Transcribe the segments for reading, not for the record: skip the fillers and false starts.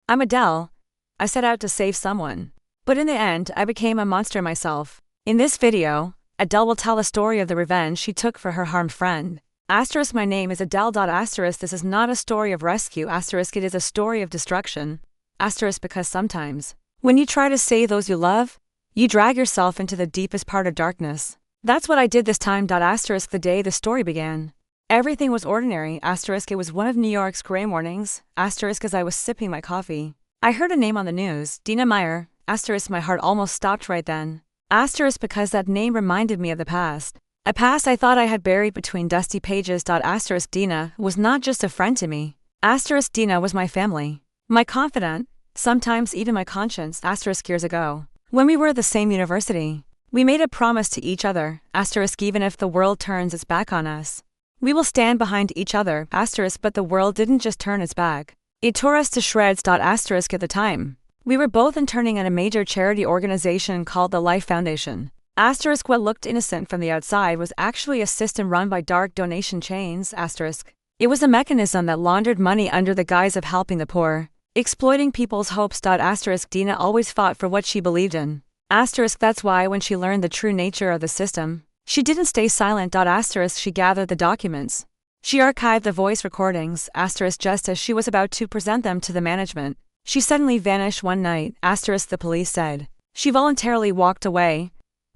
I'm Adele. I set out to save someone. But in the end, I became a monster myself. In this video, Adele will tell the story of the revenge she took for her harmed friend. Asterisk my name is Adele. Asterisk this is not a story of rescue. Asterisk it is a story of destruction. Asterisk because sometimes, when you try to save those you love, you drag yourself into the deepest part of darkness. That's what I did this time. Asterisk the day the story began. Everything was ordinary. Asterisk it was one of New York's gray mornings. Asterisk as I was sipping my coffee, I heard a name on the news, Dina. Asterisk my heart almost stopped right then. Asterisk because that name reminded me of the past. A past I thought I had buried between dusty pages. Asterisk Dina was not just a friend to me. Asterisk Dina was my family, my confidant, sometimes even my conscience. Asterisk years ago, when we were at the same university, we made a promise to each other. Asterisk even if the world turns its back on us, we will stand behind each other. Asterisk but the world didn't just turn its back, it tore us to shreds. Asterisk at the time, we were both interning at a major charity organization called the Life Foundation. Asterisk what looked innocent from the outside was actually a system run by dark donation chains. Asterisk it was a mechanism that laundered money under the guise of helping the poor, exploiting people's hopes. Asterisk Dina always fought for what she believed in. Asterisk that's why when she learned the true nature of the system, she didn't stay silent. Asterisk she gathered the documents. She archived the voice recordings. Asterisk just as she was about to present them to the management, she suddenly vanished one night. Asterisk the police said she voluntarily walked away.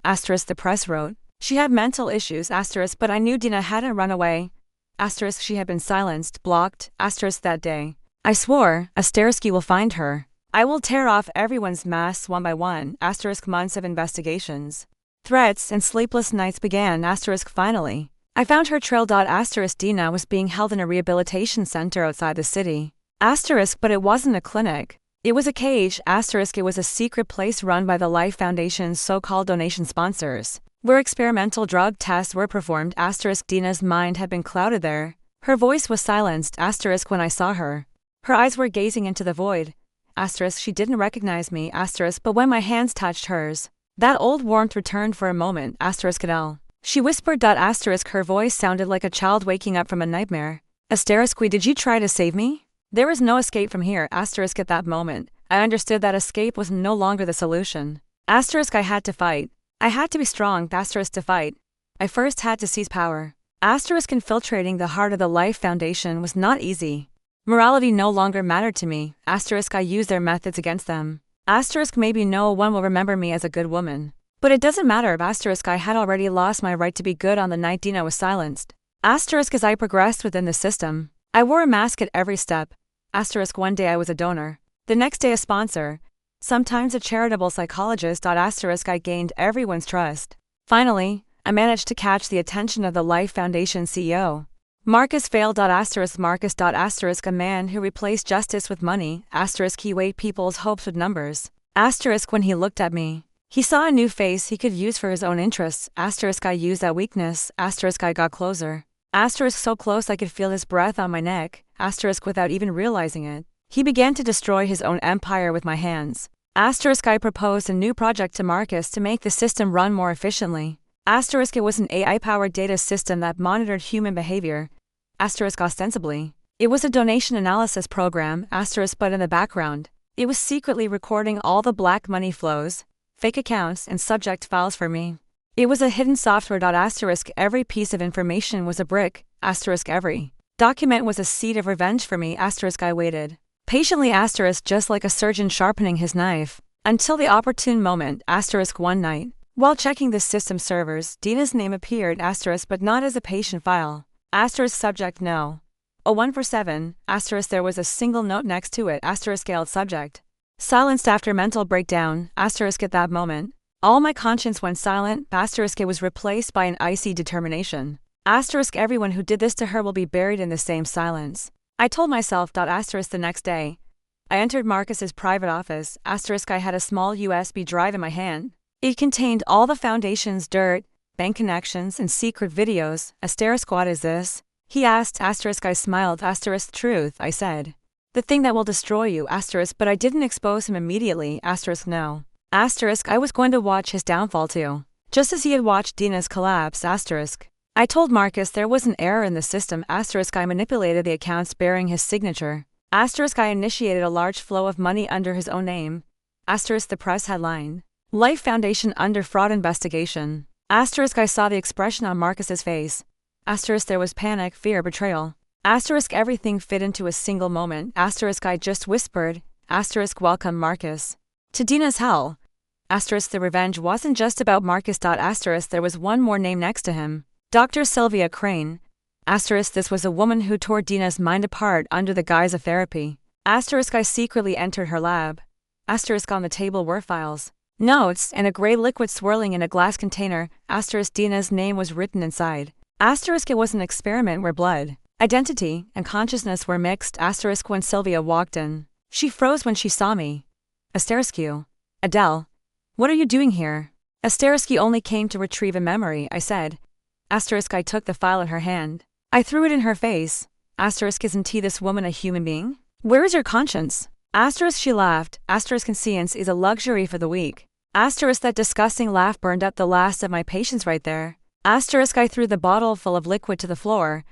Asterisk the press wrote she had mental issues. Asterisk but I knew Dina hadn't run away. Asterisk she had been silenced, blocked. Asterisk that day, I swore, asterisk you will find her. I will tear off everyone's masks one by one. Asterisk months of investigations, threats and sleepless nights began. Asterisk finally, I found her trail. Asterisk Dina was being held in a rehabilitation center outside the city. Asterisk but it wasn't a clinic. It was a cage. Asterisk it was a secret place run by the Life Foundation's so-called donation sponsors, where experimental drug tests were performed. Asterisk Dina's mind had been clouded there. Her voice was silenced. Asterisk when I saw her, her eyes were gazing into the void. Asterisk she didn't recognize me. Asterisk but when my hands touched hers, that old warmth returned for a moment. Asterisk Adele, she whispered. Asterisk her voice sounded like a child waking up from a nightmare. Asterisk did you try to save me? There is no escape from here. Asterisk at that moment, I understood that escape was no longer the solution. Asterisk I had to fight. I had to be strong. Asterisk to fight, I first had to seize power. Asterisk infiltrating the heart of the Life Foundation was not easy. Morality no longer mattered to me. Asterisk I used their methods against them. Asterisk maybe no one will remember me as a good woman, but it doesn't matter. Asterisk I had already lost my right to be good on the night Dina was silenced. Asterisk as I progressed within the system, I wore a mask at every step. Asterisk one day I was a donor, the next day a sponsor, sometimes a charitable psychologist. Asterisk I gained everyone's trust. Finally, I managed to catch the attention of the Life Foundation CEO. Marcus failed. Asterisk Marcus. Asterisk a man who replaced justice with money. Asterisk he weighed people's hopes with numbers. Asterisk when he looked at me, he saw a new face he could use for his own interests. Asterisk I used that weakness. Asterisk I got closer. Asterisk so close I could feel his breath on my neck. Asterisk without even realizing it, he began to destroy his own empire with my hands. Asterisk I proposed a new project to Marcus to make the system run more efficiently. Asterisk it was an AI-powered data system that monitored human behavior. Asterisk ostensibly, it was a donation analysis program. Asterisk but in the background, it was secretly recording all the black money flows, fake accounts and subject files for me. It was a hidden software. Asterisk every piece of information was a brick. Asterisk every document was a seed of revenge for me. Asterisk I waited patiently. Asterisk just like a surgeon sharpening his knife, until the opportune moment. Asterisk one night, while checking the system servers, Dina's name appeared. Asterisk but not as a patient file. Asterisk subject no. 0147. Asterisk there was a single note next to it. Asterisk scaled subject silenced after mental breakdown. Asterisk at that moment, all my conscience went silent. Asterisk it was replaced by an icy determination. Asterisk everyone who did this to her will be buried in the same silence, I told myself. Asterisk the next day, I entered Marcus's private office. Asterisk I had a small USB drive in my hand. It contained all the foundation's dirt, bank connections and secret videos. Asterisk what is this? He asked. Asterisk I smiled. Asterisk truth, I said. The thing that will destroy you. Asterisk but I didn't expose him immediately. Asterisk no. Asterisk I was going to watch his downfall too, just as he had watched Dina's collapse. Asterisk I told Marcus there was an error in the system. Asterisk I manipulated the accounts bearing his signature. Asterisk I initiated a large flow of money under his own name. Asterisk the press headline. Life Foundation under fraud investigation. Asterisk I saw the expression on Marcus's face. Asterisk there was panic, fear, betrayal. Asterisk everything fit into a single moment. Asterisk I just whispered. Asterisk welcome Marcus to Dina's hell. Asterisk the revenge wasn't just about Marcus. Asterisk there was one more name next to him. Dr. Sylvia Crane. Asterisk this was a woman who tore Dina's mind apart under the guise of therapy. Asterisk I secretly entered her lab. Asterisk on the table were files, notes, and a gray liquid swirling in a glass container. Asterisk Dina's name was written inside. Asterisk it was an experiment where blood, identity, and consciousness were mixed. Asterisk when Sylvia walked in, she froze when she saw me. Asterisk you. Adele. What are you doing here? Asterisk you only came to retrieve a memory, I said. Asterisk I took the file in her hand. I threw it in her face. Asterisk isn't this woman a human being? Where is your conscience? Asterisk she laughed. Asterisk conscience is a luxury for the weak. Asterisk that disgusting laugh burned up the last of my patience right there. Asterisk I threw the bottle full of liquid to the floor.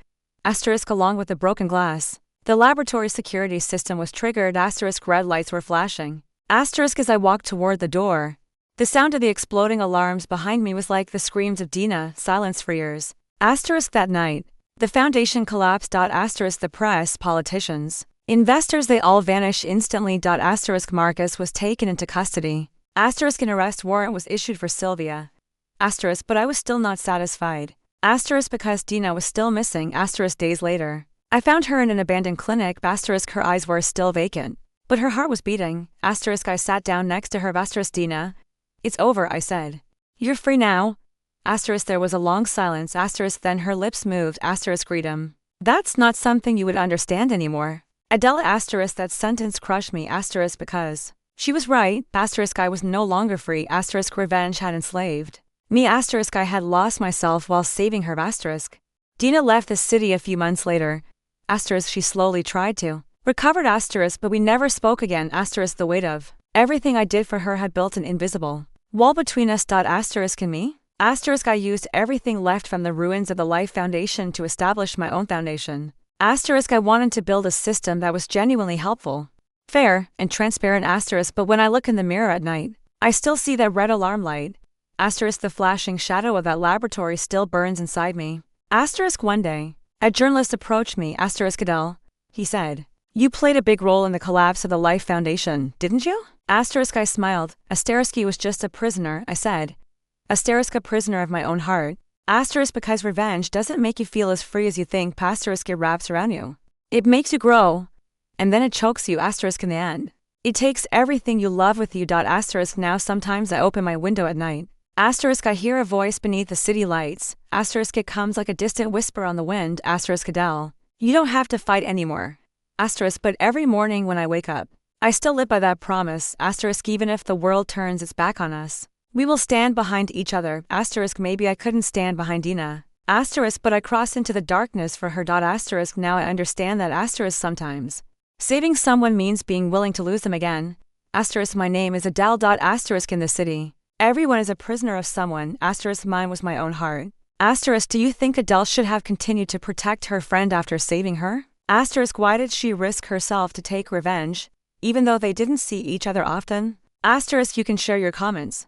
Asterisk along with the broken glass. The laboratory security system was triggered. Asterisk red lights were flashing. Asterisk as I walked toward the door. The sound of the exploding alarms behind me was like the screams of Dina, silence for years. Asterisk that night. The foundation collapsed. Asterisk the press, politicians, investors they all vanish instantly. Asterisk Marcus was taken into custody. Asterisk an arrest warrant was issued for Sylvia. Asterisk but I was still not satisfied. Asterisk because Dina was still missing. Asterisk days later. I found her in an abandoned clinic. Asterisk her eyes were still vacant, but her heart was beating. Asterisk I sat down next to her. Asterisk Dina. It's over, I said. You're free now. Asterisk there was a long silence. Asterisk then her lips moved. Asterisk read him. That's not something you would understand anymore. Adele. Asterisk that sentence crushed me. Asterisk because she was right. Asterisk I was no longer free. Asterisk revenge had enslaved me. Asterisk I had lost myself while saving her. Asterisk Dina left the city a few months later. Asterisk she slowly tried to recover. Asterisk but we never spoke again. Asterisk the weight of everything I did for her had built an invisible wall between us. Asterisk and me. Asterisk I used everything left from the ruins of the Life Foundation to establish my own foundation. Asterisk I wanted to build a system that was genuinely helpful, fair, and transparent. Asterisk but when I look in the mirror at night, I still see that red alarm light. Asterisk the flashing shadow of that laboratory still burns inside me. Asterisk one day, a journalist approached me. Asterisk Adele, he said. You played a big role in the collapse of the Life Foundation, didn't you? Asterisk I smiled. Asterisk he was just a prisoner, I said. Asterisk a prisoner of my own heart. Asterisk because revenge doesn't make you feel as free as you think. Asterisk it wraps around you. It makes you grow. And then it chokes you. Asterisk in the end. It takes everything you love with you. Asterisk now sometimes I open my window at night. Asterisk I hear a voice beneath the city lights. Asterisk it comes like a distant whisper on the wind. Asterisk Adele. You don't have to fight anymore. Asterisk but every morning when I wake up, I still live by that promise. Asterisk even if the world turns its back on us, we will stand behind each other. Asterisk maybe I couldn't stand behind Dina. Asterisk but I crossed into the darkness for her. Asterisk now I understand that. Asterisk sometimes saving someone means being willing to lose them again. Asterisk my name is Adele. Asterisk in the city, everyone is a prisoner of someone. Asterisk mine was my own heart. Asterisk do you think Adele should have continued to protect her friend after saving her? Asterisk why did she risk herself to take revenge, even though they didn't see each other often? Asterisk you can share your comments.